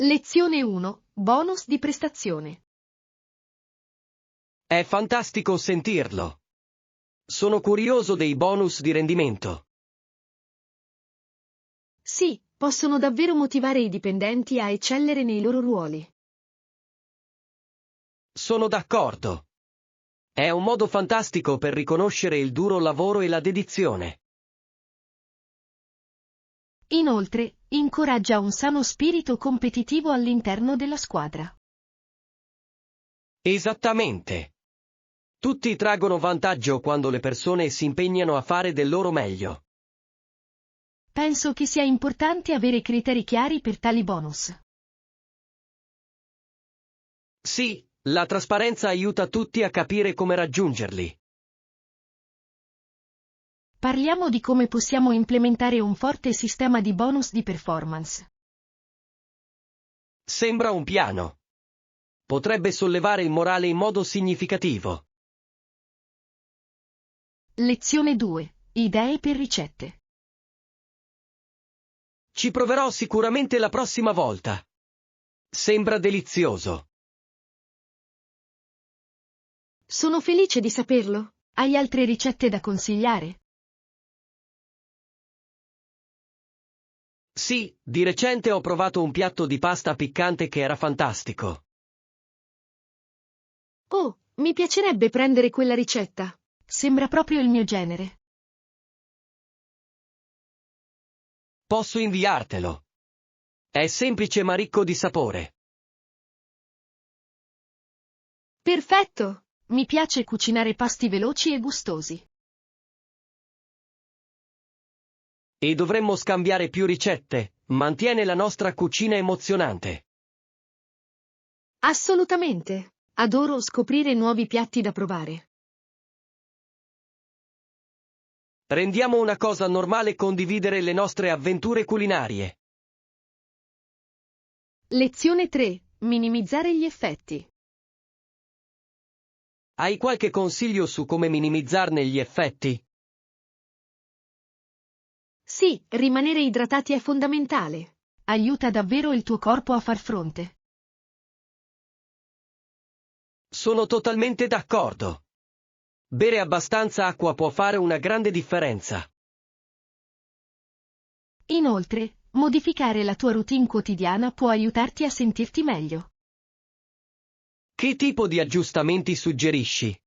Lezione 1. Bonus di prestazione. È fantastico sentirlo. Sono curioso dei bonus di rendimento. Sì, possono davvero motivare i dipendenti a eccellere nei loro ruoli. Sono d'accordo. È un modo fantastico per riconoscere il duro lavoro e la dedizione. Inoltre, incoraggia un sano spirito competitivo all'interno della squadra. Esattamente. Tutti traggono vantaggio quando le persone si impegnano a fare del loro meglio. Penso che sia importante avere criteri chiari per tali bonus. Sì, la trasparenza aiuta tutti a capire come raggiungerli. Parliamo di come possiamo implementare un forte sistema di bonus di performance. Sembra un piano. Potrebbe sollevare il morale in modo significativo. Lezione 2. Idee per ricette. Ci proverò sicuramente la prossima volta. Sembra delizioso. Sono felice di saperlo. Hai altre ricette da consigliare? Sì, di recente ho provato un piatto di pasta piccante che era fantastico. Oh, mi piacerebbe prendere quella ricetta. Sembra proprio il mio genere. Posso inviartelo. È semplice ma ricco di sapore. Perfetto! Mi piace cucinare pasti veloci e gustosi. E dovremmo scambiare più ricette, mantiene la nostra cucina emozionante. Assolutamente. Adoro scoprire nuovi piatti da provare. Rendiamo una cosa normale condividere le nostre avventure culinarie. Lezione 3. Minimizzare gli effetti. Hai qualche consiglio su come minimizzarne gli effetti? Sì, rimanere idratati è fondamentale. Aiuta davvero il tuo corpo a far fronte. Sono totalmente d'accordo. Bere abbastanza acqua può fare una grande differenza. Inoltre, modificare la tua routine quotidiana può aiutarti a sentirti meglio. Che tipo di aggiustamenti suggerisci?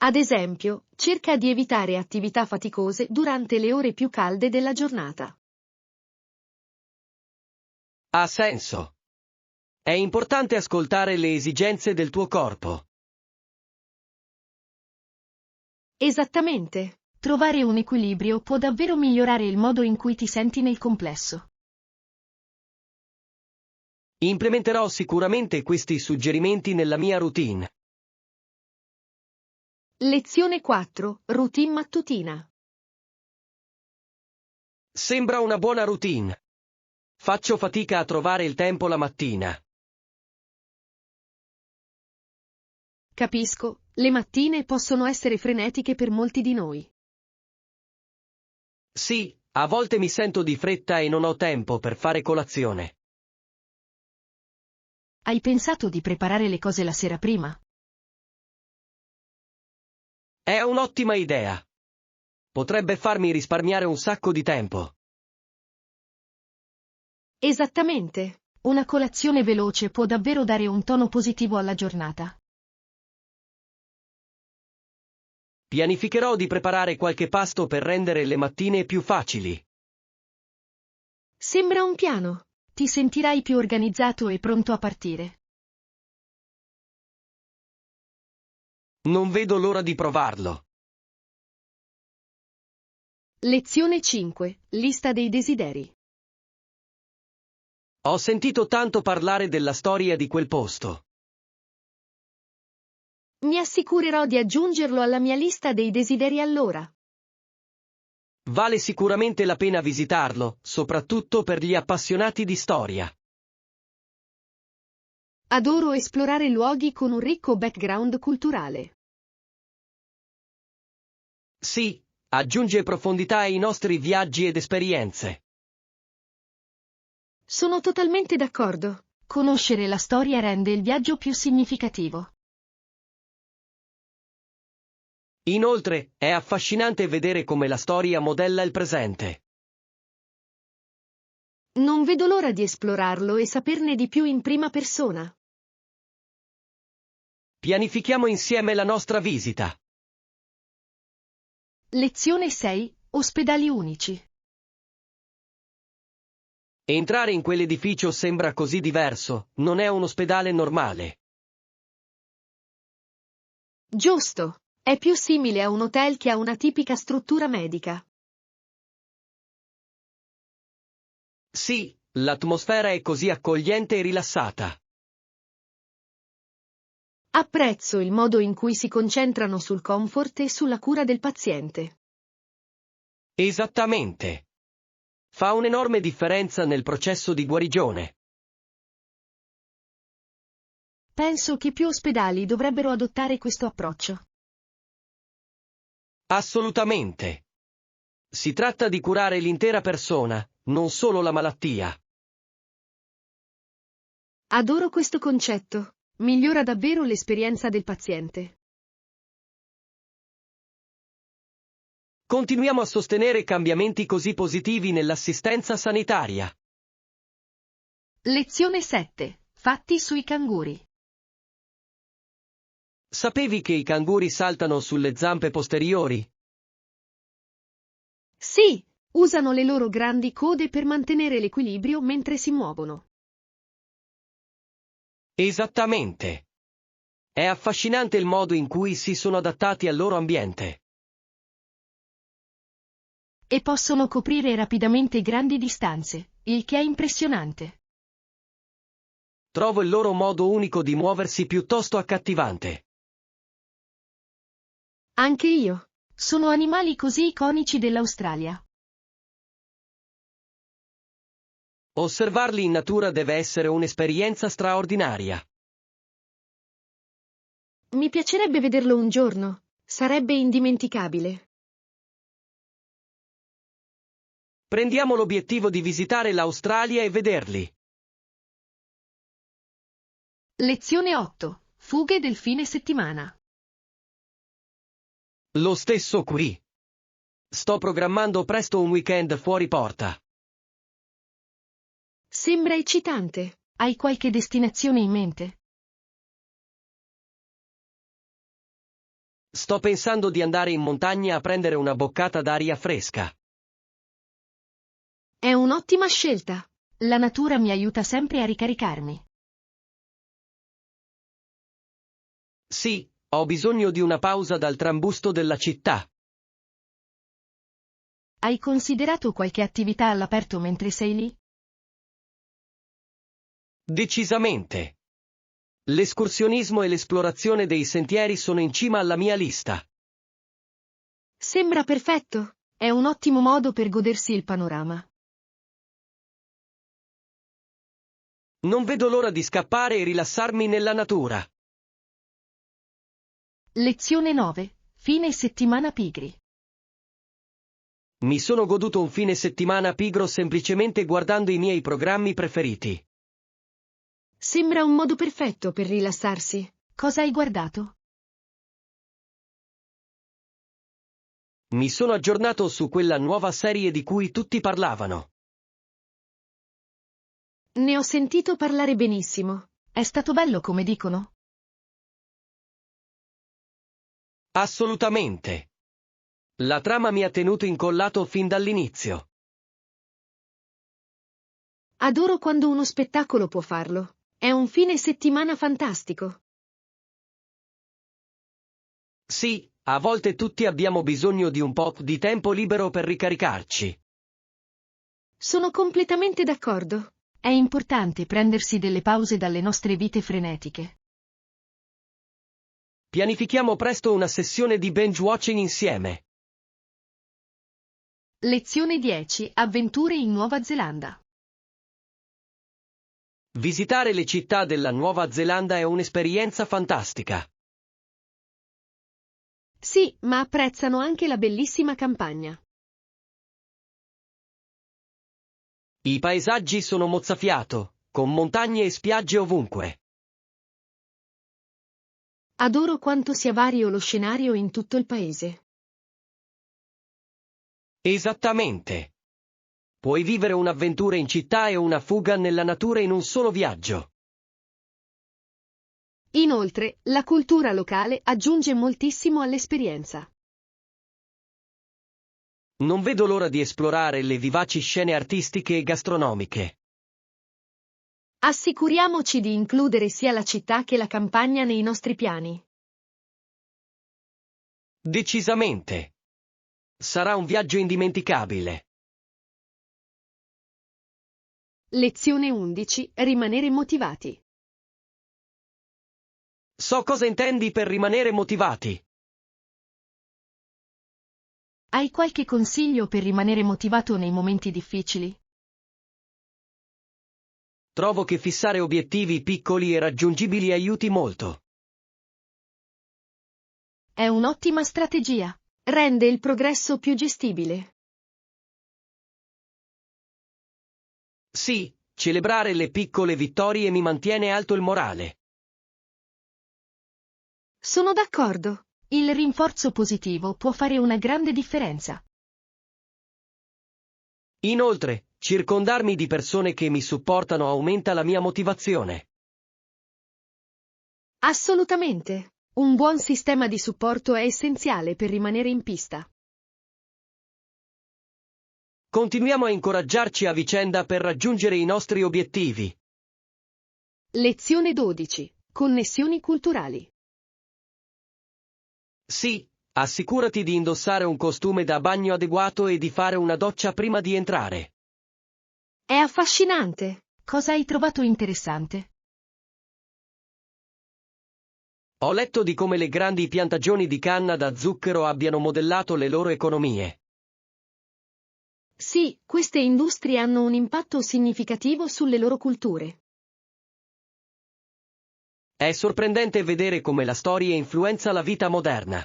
Ad esempio, cerca di evitare attività faticose durante le ore più calde della giornata. Ha senso. È importante ascoltare le esigenze del tuo corpo. Esattamente. Trovare un equilibrio può davvero migliorare il modo in cui ti senti nel complesso. Implementerò sicuramente questi suggerimenti nella mia routine. Lezione 4. Routine mattutina. Sembra una buona routine. Faccio fatica a trovare il tempo la mattina. Capisco, le mattine possono essere frenetiche per molti di noi. Sì, a volte mi sento di fretta e non ho tempo per fare colazione. Hai pensato di preparare le cose la sera prima? È un'ottima idea. Potrebbe farmi risparmiare un sacco di tempo. Esattamente. Una colazione veloce può davvero dare un tono positivo alla giornata. Pianificherò di preparare qualche pasto per rendere le mattine più facili. Sembra un piano. Ti sentirai più organizzato e pronto a partire. Non vedo l'ora di provarlo. Lezione 5. Lista dei desideri. Ho sentito tanto parlare della storia di quel posto. Mi assicurerò di aggiungerlo alla mia lista dei desideri allora. Vale sicuramente la pena visitarlo, soprattutto per gli appassionati di storia. Adoro esplorare luoghi con un ricco background culturale. Sì, aggiunge profondità ai nostri viaggi ed esperienze. Sono totalmente d'accordo. Conoscere la storia rende il viaggio più significativo. Inoltre, è affascinante vedere come la storia modella il presente. Non vedo l'ora di esplorarlo e saperne di più in prima persona. Pianifichiamo insieme la nostra visita. Lezione 6. Ospedali unici. Entrare in quell'edificio sembra così diverso, non è un ospedale normale. Giusto. È più simile a un hotel che a una tipica struttura medica. Sì, l'atmosfera è così accogliente e rilassata. Apprezzo il modo in cui si concentrano sul comfort e sulla cura del paziente. Esattamente. Fa un'enorme differenza nel processo di guarigione. Penso che più ospedali dovrebbero adottare questo approccio. Assolutamente. Si tratta di curare l'intera persona, non solo la malattia. Adoro questo concetto. Migliora davvero l'esperienza del paziente. Continuiamo a sostenere cambiamenti così positivi nell'assistenza sanitaria. Lezione 7. Fatti sui canguri. Sapevi che i canguri saltano sulle zampe posteriori? Sì, usano le loro grandi code per mantenere l'equilibrio mentre si muovono. Esattamente. È affascinante il modo in cui si sono adattati al loro ambiente. E possono coprire rapidamente grandi distanze, il che è impressionante. Trovo il loro modo unico di muoversi piuttosto accattivante. Anche io. Sono animali così iconici dell'Australia. Osservarli in natura deve essere un'esperienza straordinaria. Mi piacerebbe vederlo un giorno. Sarebbe indimenticabile. Prendiamo l'obiettivo di visitare l'Australia e vederli. Lezione 8. Fughe del fine settimana. Lo stesso qui. Sto programmando presto un weekend fuori porta. Sembra eccitante. Hai qualche destinazione in mente? Sto pensando di andare in montagna a prendere una boccata d'aria fresca. È un'ottima scelta. La natura mi aiuta sempre a ricaricarmi. Sì, ho bisogno di una pausa dal trambusto della città. Hai considerato qualche attività all'aperto mentre sei lì? Decisamente. L'escursionismo e l'esplorazione dei sentieri sono in cima alla mia lista. Sembra perfetto. È un ottimo modo per godersi il panorama. Non vedo l'ora di scappare e rilassarmi nella natura. Lezione 9. Fine settimana pigri. Mi sono goduto un fine settimana pigro semplicemente guardando i miei programmi preferiti. Sembra un modo perfetto per rilassarsi. Cosa hai guardato? Mi sono aggiornato su quella nuova serie di cui tutti parlavano. Ne ho sentito parlare benissimo. È stato bello come dicono? Assolutamente. La trama mi ha tenuto incollato fin dall'inizio. Adoro quando uno spettacolo può farlo. È un fine settimana fantastico. Sì, a volte tutti abbiamo bisogno di un po' di tempo libero per ricaricarci. Sono completamente d'accordo. È importante prendersi delle pause dalle nostre vite frenetiche. Pianifichiamo presto una sessione di binge watching insieme. Lezione 10. Avventure in Nuova Zelanda. Visitare le città della Nuova Zelanda è un'esperienza fantastica. Sì, ma apprezzano anche la bellissima campagna. I paesaggi sono mozzafiato, con montagne e spiagge ovunque. Adoro quanto sia vario lo scenario in tutto il paese. Esattamente. Puoi vivere un'avventura in città e una fuga nella natura in un solo viaggio. Inoltre, la cultura locale aggiunge moltissimo all'esperienza. Non vedo l'ora di esplorare le vivaci scene artistiche e gastronomiche. Assicuriamoci di includere sia la città che la campagna nei nostri piani. Decisamente. Sarà un viaggio indimenticabile. Lezione 11. Rimanere motivati. So cosa intendi per rimanere motivati. Hai qualche consiglio per rimanere motivato nei momenti difficili? Trovo che fissare obiettivi piccoli e raggiungibili aiuti molto. È un'ottima strategia. Rende il progresso più gestibile. Sì, celebrare le piccole vittorie mi mantiene alto il morale. Sono d'accordo. Il rinforzo positivo può fare una grande differenza. Inoltre, circondarmi di persone che mi supportano aumenta la mia motivazione. Assolutamente. Un buon sistema di supporto è essenziale per rimanere in pista. Continuiamo a incoraggiarci a vicenda per raggiungere i nostri obiettivi. Lezione 12. Connessioni culturali. Sì, assicurati di indossare un costume da bagno adeguato e di fare una doccia prima di entrare. È affascinante. Cosa hai trovato interessante? Ho letto di come le grandi piantagioni di canna da zucchero abbiano modellato le loro economie. Sì, queste industrie hanno un impatto significativo sulle loro culture. È sorprendente vedere come la storia influenza la vita moderna.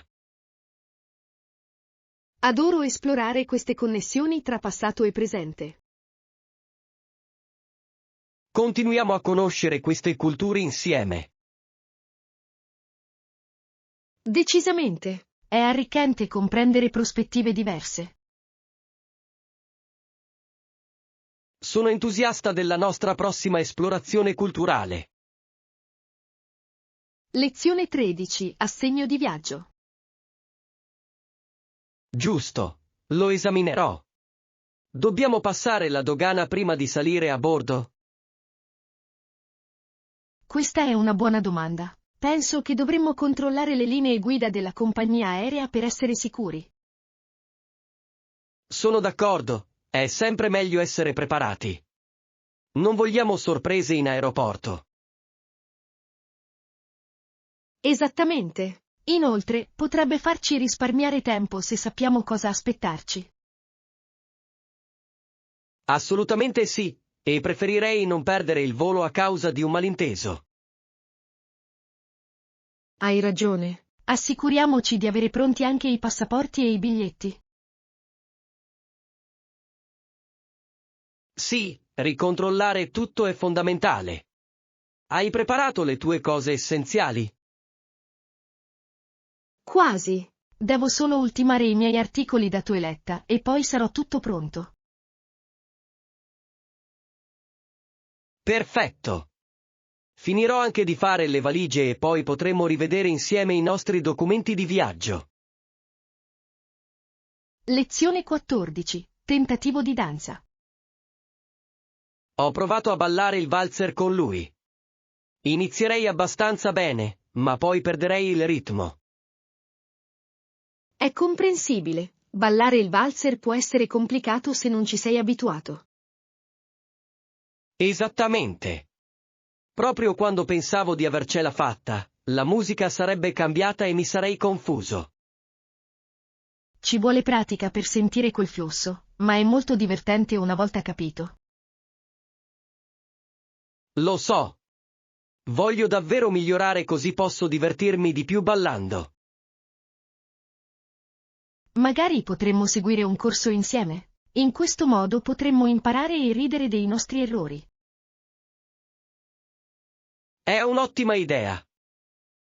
Adoro esplorare queste connessioni tra passato e presente. Continuiamo a conoscere queste culture insieme. Decisamente. È arricchente comprendere prospettive diverse. Sono entusiasta della nostra prossima esplorazione culturale. Lezione 13. Assegno di viaggio. Giusto, lo esaminerò. Dobbiamo passare la dogana prima di salire a bordo? Questa è una buona domanda. Penso che dovremmo controllare le linee guida della compagnia aerea per essere sicuri. Sono d'accordo, è sempre meglio essere preparati. Non vogliamo sorprese in aeroporto. Esattamente. Inoltre, potrebbe farci risparmiare tempo se sappiamo cosa aspettarci. Assolutamente sì, e preferirei non perdere il volo a causa di un malinteso. Hai ragione. Assicuriamoci di avere pronti anche i passaporti e i biglietti. Sì, ricontrollare tutto è fondamentale. Hai preparato le tue cose essenziali? Quasi. Devo solo ultimare i miei articoli da toeletta e poi sarò tutto pronto. Perfetto. Finirò anche di fare le valigie e poi potremo rivedere insieme i nostri documenti di viaggio. Lezione 14. Tentativo di danza. Ho provato a ballare il valzer con lui. Inizierei abbastanza bene, ma poi perderei il ritmo. È comprensibile. Ballare il valzer può essere complicato se non ci sei abituato. Esattamente. Proprio quando pensavo di avercela fatta, la musica sarebbe cambiata e mi sarei confuso. Ci vuole pratica per sentire quel flusso, ma è molto divertente una volta capito. Lo so. Voglio davvero migliorare così posso divertirmi di più ballando. Magari potremmo seguire un corso insieme. In questo modo potremmo imparare e ridere dei nostri errori. È un'ottima idea.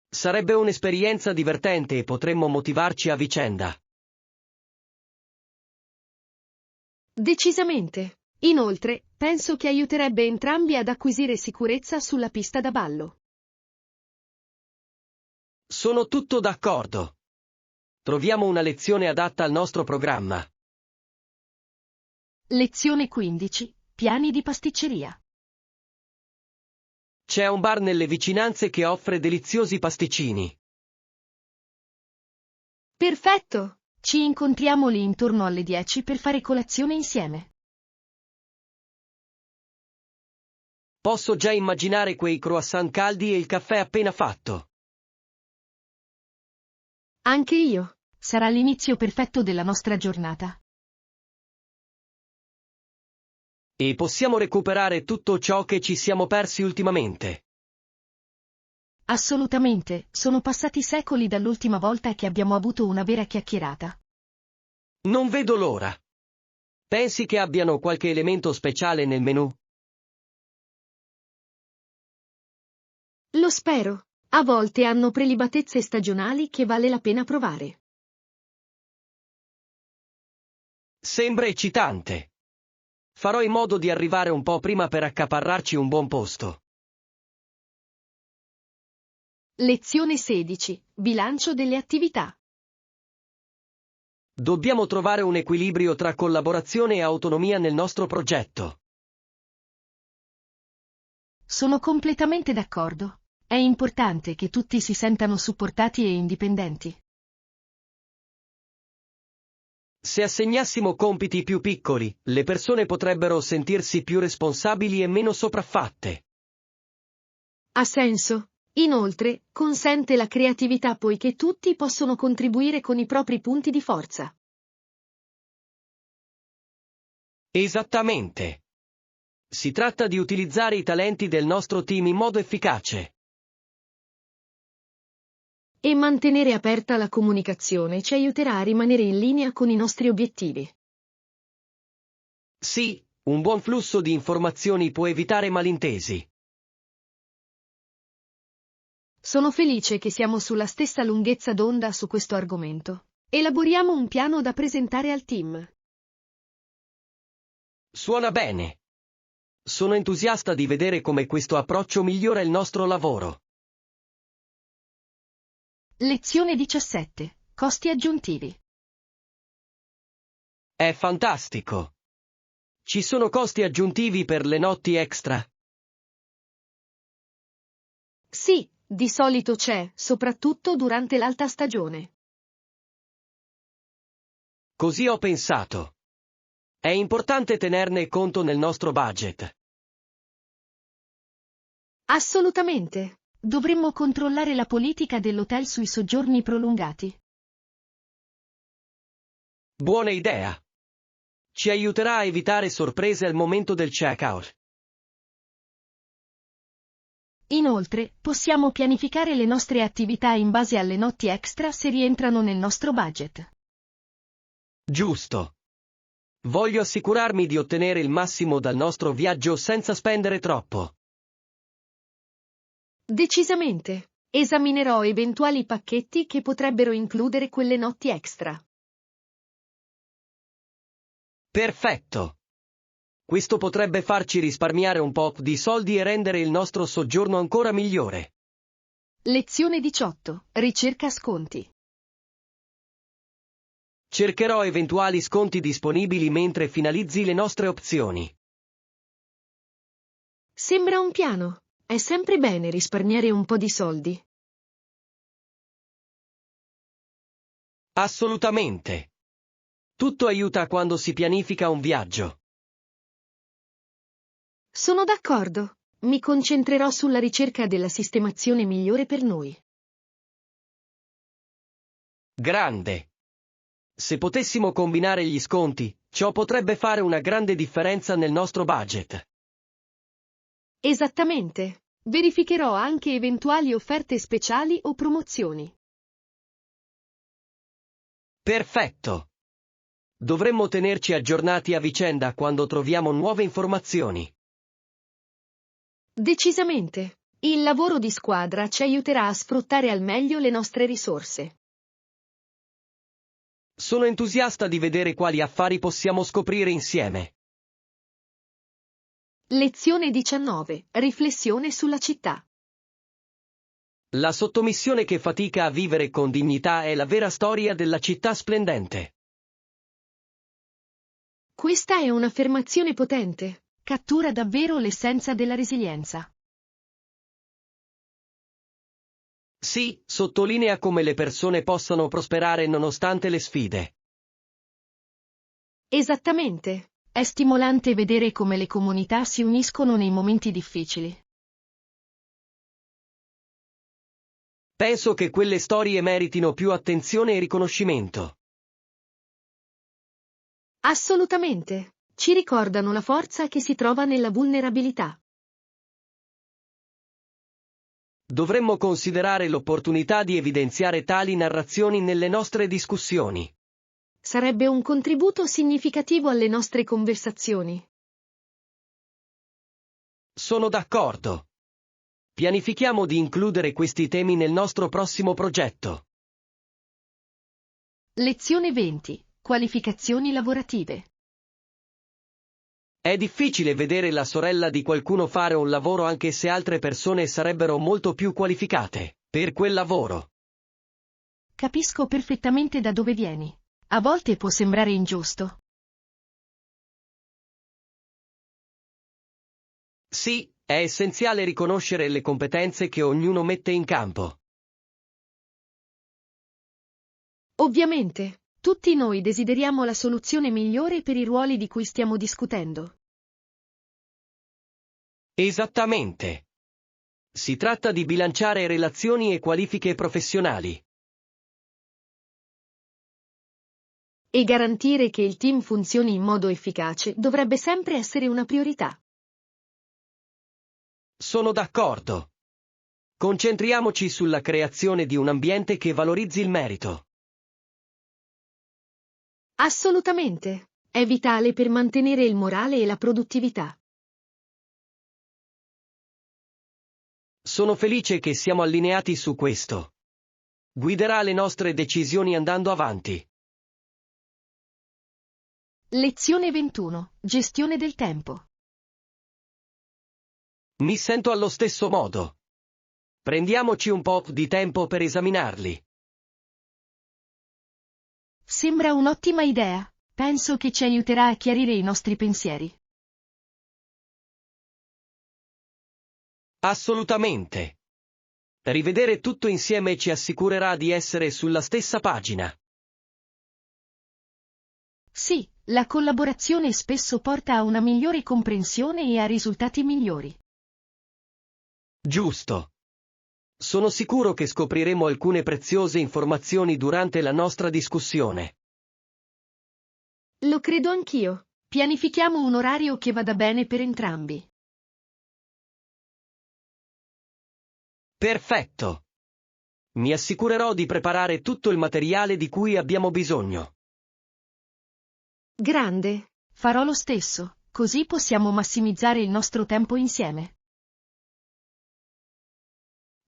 Sarebbe un'esperienza divertente e potremmo motivarci a vicenda. Decisamente. Inoltre, penso che aiuterebbe entrambi ad acquisire sicurezza sulla pista da ballo. Sono tutto d'accordo. Troviamo una lezione adatta al nostro programma. Lezione 15. Piani di pasticceria. C'è un bar nelle vicinanze che offre deliziosi pasticcini. Perfetto! Ci incontriamo lì intorno alle 10 per fare colazione insieme. Posso già immaginare quei croissant caldi e il caffè appena fatto. Anche io. Sarà l'inizio perfetto della nostra giornata. E possiamo recuperare tutto ciò che ci siamo persi ultimamente. Assolutamente, sono passati secoli dall'ultima volta che abbiamo avuto una vera chiacchierata. Non vedo l'ora. Pensi che abbiano qualche elemento speciale nel menù? Lo spero. A volte hanno prelibatezze stagionali che vale la pena provare. Sembra eccitante. Farò in modo di arrivare un po' prima per accaparrarci un buon posto. Lezione 16. Bilancio delle attività. Dobbiamo trovare un equilibrio tra collaborazione e autonomia nel nostro progetto. Sono completamente d'accordo. È importante che tutti si sentano supportati e indipendenti. Se assegnassimo compiti più piccoli, le persone potrebbero sentirsi più responsabili e meno sopraffatte. Ha senso. Inoltre, consente la creatività poiché tutti possono contribuire con i propri punti di forza. Esattamente. Si tratta di utilizzare i talenti del nostro team in modo efficace. E mantenere aperta la comunicazione ci aiuterà a rimanere in linea con i nostri obiettivi. Sì, un buon flusso di informazioni può evitare malintesi. Sono felice che siamo sulla stessa lunghezza d'onda su questo argomento. Elaboriamo un piano da presentare al team. Suona bene. Sono entusiasta di vedere come questo approccio migliora il nostro lavoro. Lezione 17. Costi aggiuntivi. È fantastico. Ci sono costi aggiuntivi per le notti extra? Sì, di solito c'è, soprattutto durante l'alta stagione. Così ho pensato. È importante tenerne conto nel nostro budget. Assolutamente. Dovremmo controllare la politica dell'hotel sui soggiorni prolungati. Buona idea. Ci aiuterà a evitare sorprese al momento del check-out. Inoltre, possiamo pianificare le nostre attività in base alle notti extra se rientrano nel nostro budget. Giusto. Voglio assicurarmi di ottenere il massimo dal nostro viaggio senza spendere troppo. Decisamente. Esaminerò eventuali pacchetti che potrebbero includere quelle notti extra. Perfetto. Questo potrebbe farci risparmiare un po' di soldi e rendere il nostro soggiorno ancora migliore. Lezione 18. Ricerca sconti. Cercherò eventuali sconti disponibili mentre finalizzi le nostre opzioni. Sembra un piano. È sempre bene risparmiare un po' di soldi. Assolutamente. Tutto aiuta quando si pianifica un viaggio. Sono d'accordo. Mi concentrerò sulla ricerca della sistemazione migliore per noi. Grande. Se potessimo combinare gli sconti, ciò potrebbe fare una grande differenza nel nostro budget. Esattamente. Verificherò anche eventuali offerte speciali o promozioni. Perfetto. Dovremmo tenerci aggiornati a vicenda quando troviamo nuove informazioni. Decisamente. Il lavoro di squadra ci aiuterà a sfruttare al meglio le nostre risorse. Sono entusiasta di vedere quali affari possiamo scoprire insieme. Lezione 19. Riflessione sulla città. La sottomissione che fatica a vivere con dignità è la vera storia della città splendente. Questa è un'affermazione potente. Cattura davvero l'essenza della resilienza. Sì, sottolinea come le persone possano prosperare nonostante le sfide. Esattamente. È stimolante vedere come le comunità si uniscono nei momenti difficili. Penso che quelle storie meritino più attenzione e riconoscimento. Assolutamente. Ci ricordano la forza che si trova nella vulnerabilità. Dovremmo considerare l'opportunità di evidenziare tali narrazioni nelle nostre discussioni. Sarebbe un contributo significativo alle nostre conversazioni. Sono d'accordo. Pianifichiamo di includere questi temi nel nostro prossimo progetto. Lezione 20. Qualificazioni lavorative. È difficile vedere la sorella di qualcuno fare un lavoro anche se altre persone sarebbero molto più qualificate per quel lavoro. Capisco perfettamente da dove vieni. A volte può sembrare ingiusto. Sì, è essenziale riconoscere le competenze che ognuno mette in campo. Ovviamente, tutti noi desideriamo la soluzione migliore per i ruoli di cui stiamo discutendo. Esattamente. Si tratta di bilanciare relazioni e qualifiche professionali. E garantire che il team funzioni in modo efficace dovrebbe sempre essere una priorità. Sono d'accordo. Concentriamoci sulla creazione di un ambiente che valorizzi il merito. Assolutamente. È vitale per mantenere il morale e la produttività. Sono felice che siamo allineati su questo. Guiderà le nostre decisioni andando avanti. Lezione 21. Gestione del tempo. Mi sento allo stesso modo. Prendiamoci un po' di tempo per esaminarli. Sembra un'ottima idea. Penso che ci aiuterà a chiarire i nostri pensieri. Assolutamente. Rivedere tutto insieme ci assicurerà di essere sulla stessa pagina. Sì, la collaborazione spesso porta a una migliore comprensione e a risultati migliori. Giusto. Sono sicuro che scopriremo alcune preziose informazioni durante la nostra discussione. Lo credo anch'io. Pianifichiamo un orario che vada bene per entrambi. Perfetto. Mi assicurerò di preparare tutto il materiale di cui abbiamo bisogno. Grande. Farò lo stesso, così possiamo massimizzare il nostro tempo insieme.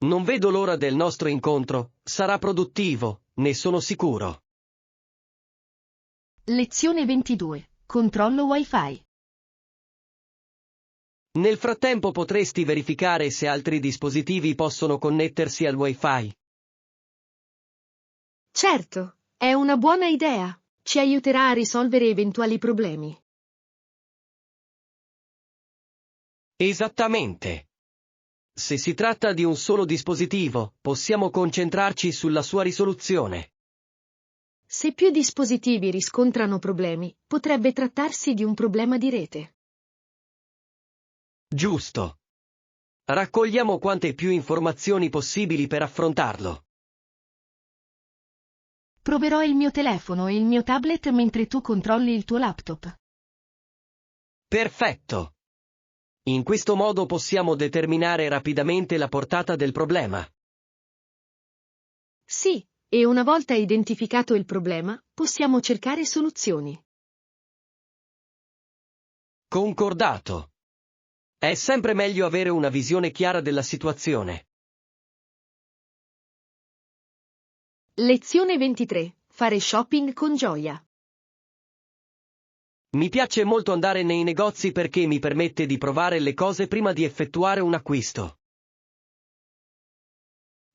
Non vedo l'ora del nostro incontro, sarà produttivo, ne sono sicuro. Lezione 22. Controllo Wi-Fi. Nel frattempo potresti verificare se altri dispositivi possono connettersi al Wi-Fi. Certo, è una buona idea. Ci aiuterà a risolvere eventuali problemi. Esattamente. Se si tratta di un solo dispositivo, possiamo concentrarci sulla sua risoluzione. Se più dispositivi riscontrano problemi, potrebbe trattarsi di un problema di rete. Giusto. Raccogliamo quante più informazioni possibili per affrontarlo. Proverò il mio telefono e il mio tablet mentre tu controlli il tuo laptop. Perfetto. In questo modo possiamo determinare rapidamente la portata del problema. Sì, E una volta identificato il problema, possiamo cercare soluzioni. Concordato. È sempre meglio avere una visione chiara della situazione. Lezione 23. Fare shopping con gioia. Mi piace molto andare nei negozi perché mi permette di provare le cose prima di effettuare un acquisto.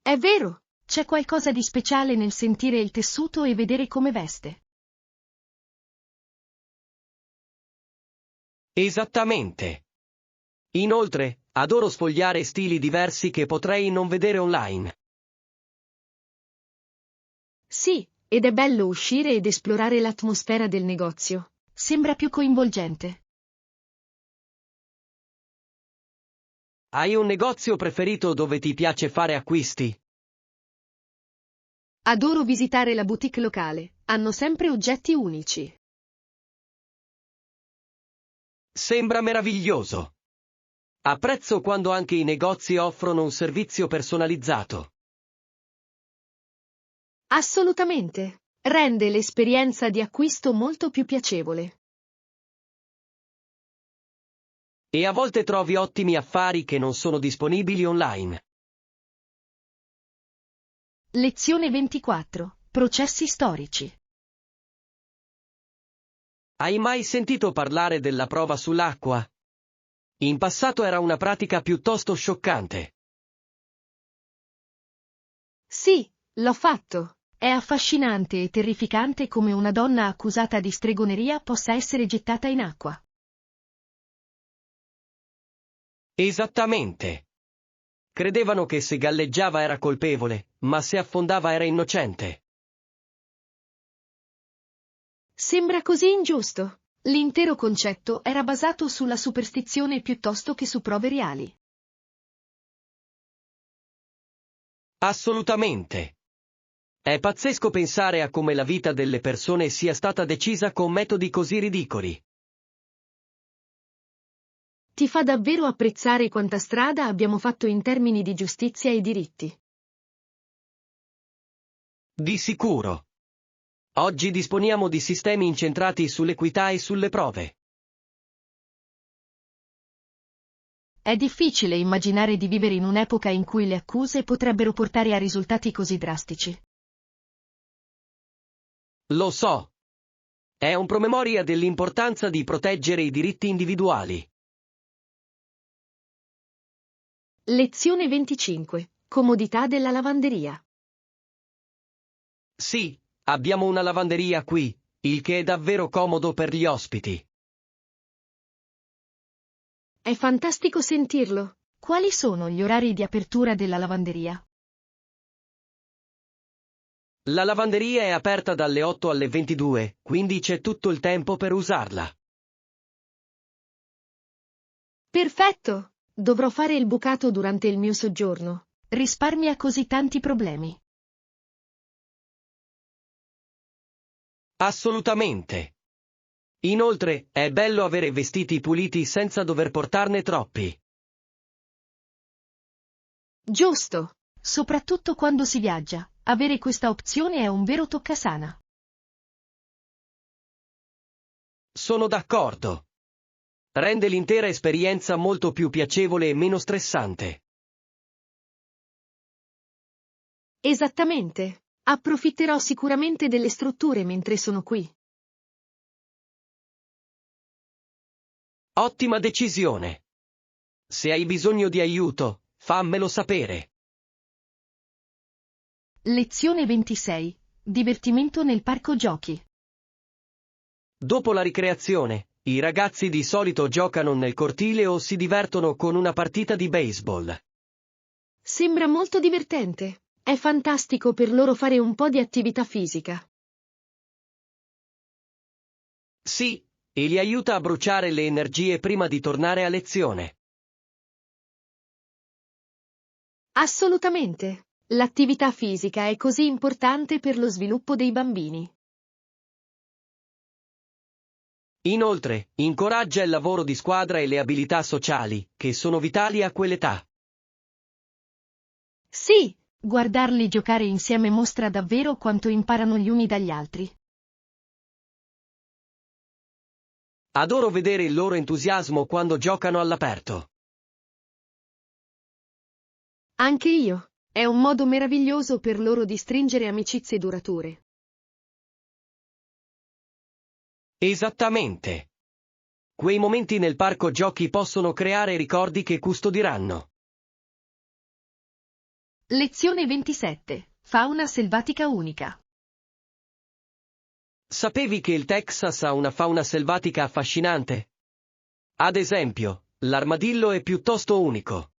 È vero, c'è qualcosa di speciale nel sentire il tessuto e vedere come veste. Esattamente. Inoltre, adoro sfogliare stili diversi che potrei non vedere online. Sì, ed è bello uscire ed esplorare l'atmosfera del negozio. Sembra più coinvolgente. Hai un negozio preferito dove ti piace fare acquisti? Adoro visitare la boutique locale, hanno sempre oggetti unici. Sembra meraviglioso. Apprezzo quando anche i negozi offrono un servizio personalizzato. Assolutamente. Rende l'esperienza di acquisto molto più piacevole. E a volte trovi ottimi affari che non sono disponibili online. Lezione 24. Processi storici. Hai mai sentito parlare della prova sull'acqua? In passato era una pratica piuttosto scioccante. Sì, l'ho fatto. È affascinante e terrificante come una donna accusata di stregoneria possa essere gettata in acqua. Esattamente. Credevano che se galleggiava era colpevole, ma se affondava era innocente. Sembra così ingiusto. L'intero concetto era basato sulla superstizione piuttosto che su prove reali. Assolutamente. È pazzesco pensare a come la vita delle persone sia stata decisa con metodi così ridicoli. Ti fa davvero apprezzare quanta strada abbiamo fatto in termini di giustizia e diritti. Di sicuro. Oggi disponiamo di sistemi incentrati sull'equità e sulle prove. È difficile immaginare di vivere in un'epoca in cui le accuse potrebbero portare a risultati così drastici. Lo so. È un promemoria dell'importanza di proteggere i diritti individuali. Lezione 25. Comodità della lavanderia. Sì, abbiamo una lavanderia qui, il che è davvero comodo per gli ospiti. È fantastico sentirlo. Quali sono gli orari di apertura della lavanderia? La lavanderia è aperta dalle 8 alle 22, quindi c'è tutto il tempo per usarla. Perfetto! Dovrò fare il bucato durante il mio soggiorno. Risparmia così tanti problemi. Assolutamente. Inoltre, è bello avere vestiti puliti senza dover portarne troppi. Giusto! Soprattutto quando si viaggia, avere questa opzione è un vero toccasana. Sono d'accordo. Rende l'intera esperienza molto più piacevole e meno stressante. Esattamente. Approfitterò sicuramente delle strutture mentre sono qui. Ottima decisione. Se hai bisogno di aiuto, fammelo sapere. Lezione 26. Divertimento nel parco giochi. Dopo la ricreazione, i ragazzi di solito giocano nel cortile o si divertono con una partita di baseball. Sembra molto divertente. È fantastico per loro fare un po' di attività fisica. Sì, e li aiuta a bruciare le energie prima di tornare a lezione. Assolutamente. L'attività fisica è così importante per lo sviluppo dei bambini. Inoltre, incoraggia il lavoro di squadra e le abilità sociali, che sono vitali a quell'età. Sì, Guardarli giocare insieme mostra davvero quanto imparano gli uni dagli altri. Adoro vedere il loro entusiasmo quando giocano all'aperto. Anche io. È un modo meraviglioso per loro di stringere amicizie durature. Esattamente. Quei momenti nel parco giochi possono creare ricordi che custodiranno. Lezione 27. Fauna selvatica unica. Sapevi che il Texas ha una fauna selvatica affascinante? Ad esempio, l'armadillo è piuttosto unico.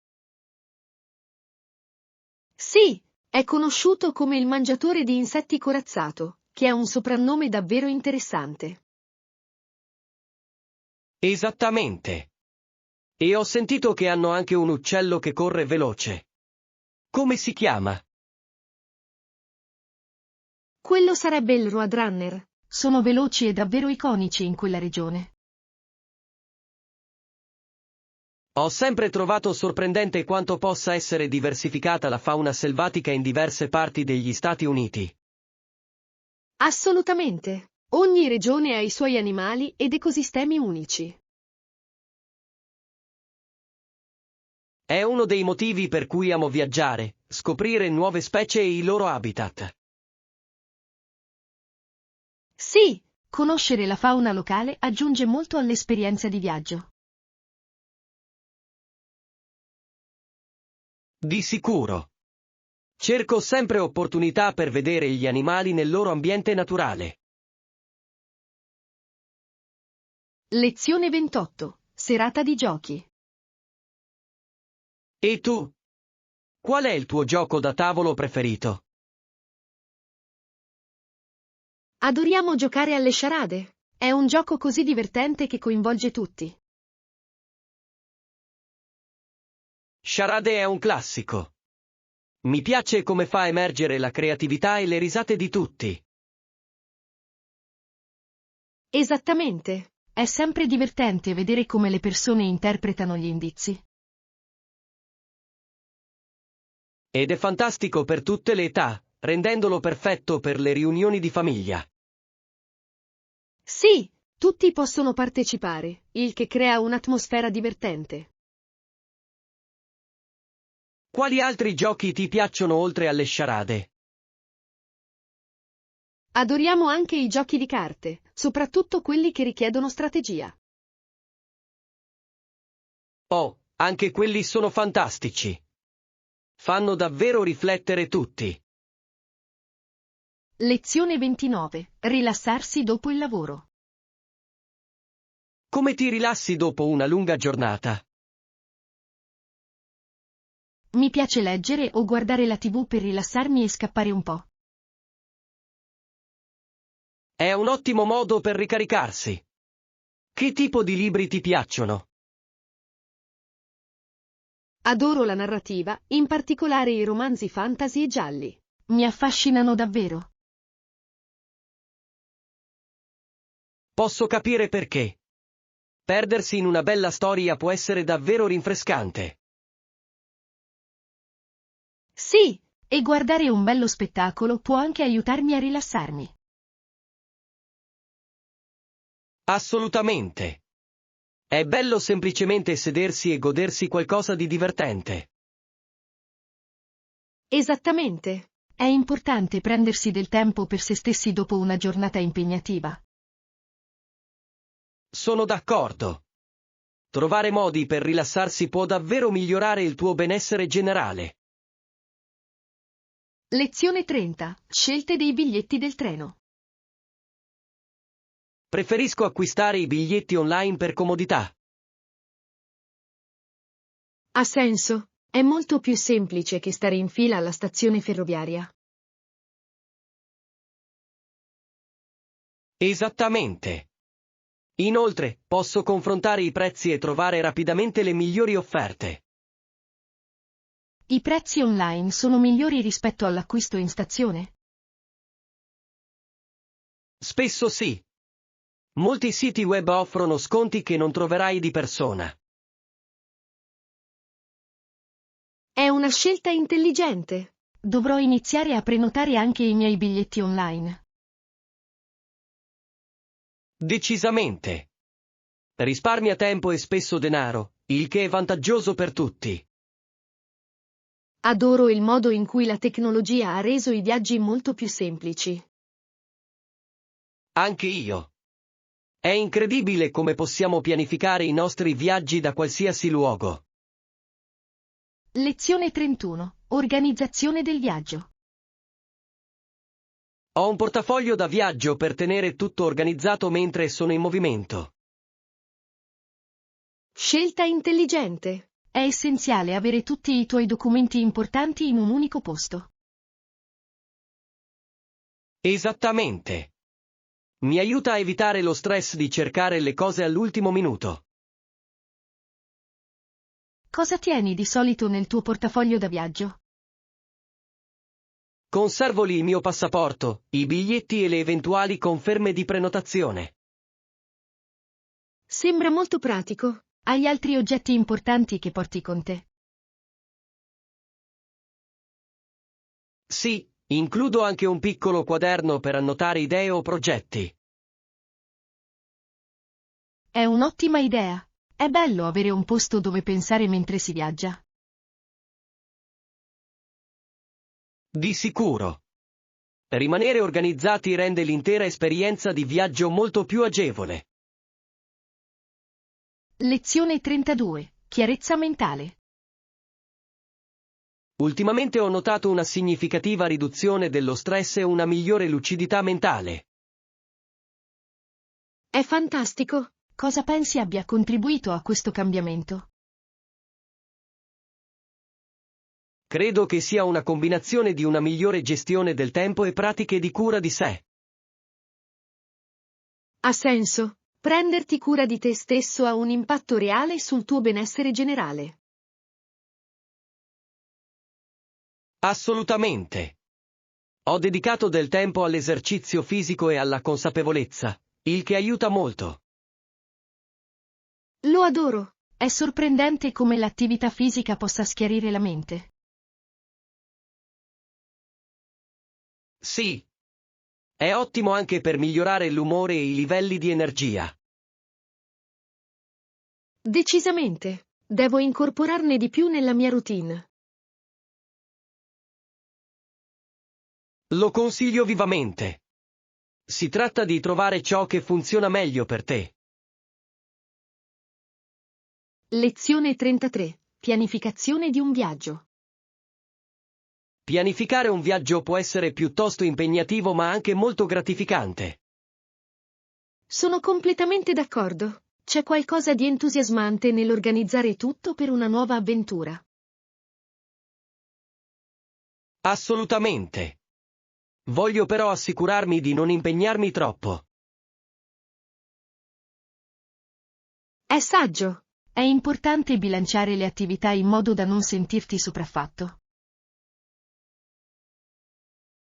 Sì, è conosciuto come il mangiatore di insetti corazzato, che è un soprannome davvero interessante. Esattamente. E ho sentito che hanno anche un uccello che corre veloce. Come si chiama? Quello sarebbe il Roadrunner. Sono veloci e davvero iconici in quella regione. Ho sempre trovato sorprendente quanto possa essere diversificata la fauna selvatica in diverse parti degli Stati Uniti. Assolutamente. Ogni regione ha i suoi animali ed ecosistemi unici. È uno dei motivi per cui amo viaggiare, scoprire nuove specie e i loro habitat. Sì, conoscere la fauna locale aggiunge molto all'esperienza di viaggio. Di sicuro. Cerco sempre opportunità per vedere gli animali nel loro ambiente naturale. Lezione 28. Serata di giochi. E tu? Qual è il tuo gioco da tavolo preferito? Adoriamo giocare alle sciarade. È un gioco così divertente che coinvolge tutti. Charade è un classico. Mi piace come fa emergere la creatività e le risate di tutti. Esattamente. È sempre divertente vedere come le persone interpretano gli indizi. Ed è fantastico per tutte le età, rendendolo perfetto per le riunioni di famiglia. Sì, tutti possono partecipare, il che crea un'atmosfera divertente. Quali altri giochi ti piacciono oltre alle sciarade? Adoriamo anche i giochi di carte, soprattutto quelli che richiedono strategia. Oh, anche quelli sono fantastici. Fanno davvero riflettere tutti. Lezione 29. Rilassarsi dopo il lavoro. Come ti rilassi dopo una lunga giornata? Mi piace leggere o guardare la TV per rilassarmi e scappare un po'. È un ottimo modo per ricaricarsi. Che tipo di libri ti piacciono? Adoro la narrativa, in particolare i romanzi fantasy e gialli. Mi affascinano davvero. Posso capire perché. Perdersi in una bella storia può essere davvero rinfrescante. Sì, e guardare un bello spettacolo può anche aiutarmi a rilassarmi. Assolutamente. È bello semplicemente sedersi e godersi qualcosa di divertente. Esattamente. È importante prendersi del tempo per se stessi dopo una giornata impegnativa. Sono d'accordo. Trovare modi per rilassarsi può davvero migliorare il tuo benessere generale. Lezione 30. Scelte dei biglietti del treno. Preferisco acquistare i biglietti online per comodità. Ha senso. È molto più semplice che stare in fila alla stazione ferroviaria. Esattamente. Inoltre, posso confrontare i prezzi e trovare rapidamente le migliori offerte. I prezzi online sono migliori rispetto all'acquisto in stazione? Spesso sì. Molti siti web offrono sconti che non troverai di persona. È una scelta intelligente. Dovrò iniziare a prenotare anche i miei biglietti online. Decisamente. Risparmia tempo e spesso denaro, il che è vantaggioso per tutti. Adoro il modo in cui la tecnologia ha reso i viaggi molto più semplici. Anche io. È incredibile come possiamo pianificare i nostri viaggi da qualsiasi luogo. Lezione 31. Organizzazione del viaggio. Ho un portafoglio da viaggio per tenere tutto organizzato mentre sono in movimento. Scelta intelligente. È essenziale avere tutti i tuoi documenti importanti in un unico posto. Esattamente. Mi aiuta a evitare lo stress di cercare le cose all'ultimo minuto. Cosa tieni di solito nel tuo portafoglio da viaggio? Conservo lì il mio passaporto, i biglietti e le eventuali conferme di prenotazione. Sembra molto pratico. Hai altri oggetti importanti che porti con te? Sì, includo anche un piccolo quaderno per annotare idee o progetti. È un'ottima idea. È bello avere un posto dove pensare mentre si viaggia. Di sicuro. Rimanere organizzati rende l'intera esperienza di viaggio molto più agevole. Lezione 32. Chiarezza mentale. Ultimamente ho notato una significativa riduzione dello stress e una migliore lucidità mentale. È fantastico. Cosa pensi abbia contribuito a questo cambiamento? Credo che sia una combinazione di una migliore gestione del tempo e pratiche di cura di sé. Ha senso. Prenderti cura di te stesso ha un impatto reale sul tuo benessere generale. Assolutamente. Ho dedicato del tempo all'esercizio fisico e alla consapevolezza, il che aiuta molto. Lo adoro. È sorprendente come l'attività fisica possa schiarire la mente. Sì. È ottimo anche per migliorare l'umore e i livelli di energia. Decisamente. Devo incorporarne di più nella mia routine. Lo consiglio vivamente. Si tratta di trovare ciò che funziona meglio per te. Lezione 33. Pianificazione di un viaggio. Pianificare un viaggio può essere piuttosto impegnativo ma anche molto gratificante. Sono completamente d'accordo. C'è qualcosa di entusiasmante nell'organizzare tutto per una nuova avventura. Assolutamente. Voglio però assicurarmi di non impegnarmi troppo. È saggio. È importante bilanciare le attività in modo da non sentirti sopraffatto.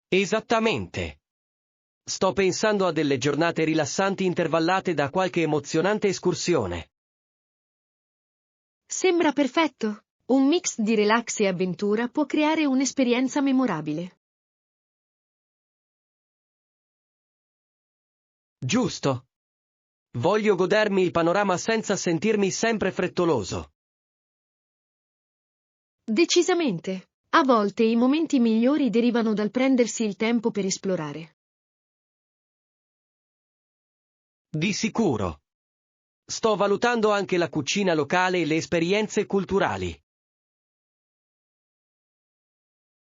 Esattamente. Sto pensando a delle giornate rilassanti intervallate da qualche emozionante escursione. Sembra perfetto. Un mix di relax e avventura può creare un'esperienza memorabile. Giusto. Voglio godermi il panorama senza sentirmi sempre frettoloso. Decisamente. A volte i momenti migliori derivano dal prendersi il tempo per esplorare. Di sicuro. Sto valutando anche la cucina locale e le esperienze culturali.